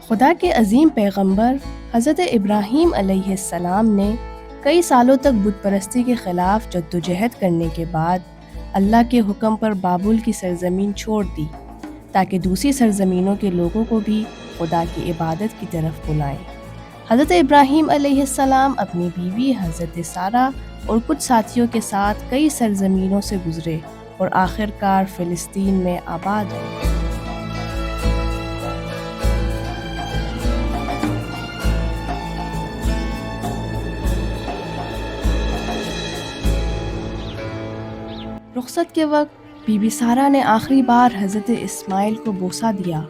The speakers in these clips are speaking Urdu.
خدا کے عظیم پیغمبر حضرت ابراہیم علیہ السلام نے کئی سالوں تک بت پرستی کے خلاف جدوجہد کرنے کے بعد اللہ کے حکم پر بابل کی سرزمین چھوڑ دی تاکہ دوسری سرزمینوں کے لوگوں کو بھی خدا کی عبادت کی طرف بلائیں۔ حضرت ابراہیم علیہ السلام اپنی بیوی حضرت سارہ اور کچھ ساتھیوں کے ساتھ کئی سرزمینوں سے گزرے اور آخر کار فلسطین میں آباد ہوئے۔ رخصت کے وقت بی بی سارہ نے آخری بار حضرت اسماعیل کو بوسہ دیا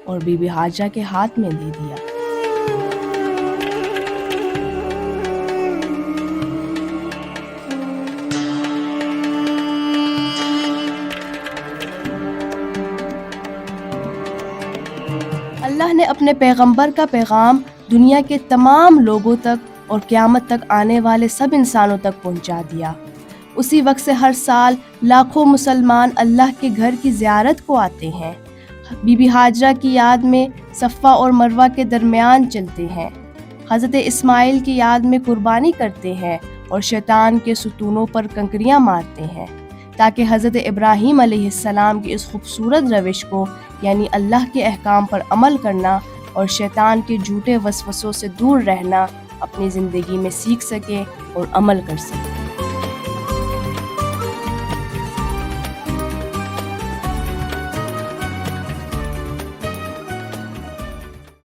اور بی بی ہاجرہ کے ہاتھ میں دے دیا۔ اللہ نے اپنے پیغمبر کا پیغام دنیا کے تمام لوگوں تک اور قیامت تک آنے والے سب انسانوں تک پہنچا دیا۔ اسی وقت سے ہر سال لاکھوں مسلمان اللہ کے گھر کی زیارت کو آتے ہیں، بی بی ہاجرہ کی یاد میں صفا اور مروہ کے درمیان چلتے ہیں، حضرت اسماعیل کی یاد میں قربانی کرتے ہیں اور شیطان کے ستونوں پر کنکریاں مارتے ہیں تاکہ حضرت ابراہیم علیہ السلام کی اس خوبصورت روش کو یعنی اللہ کے احکام پر عمل کرنا اور شیطان کے جھوٹے وسوسوں سے دور رہنا اپنی زندگی میں سیکھ سکے اور عمل کر سکے۔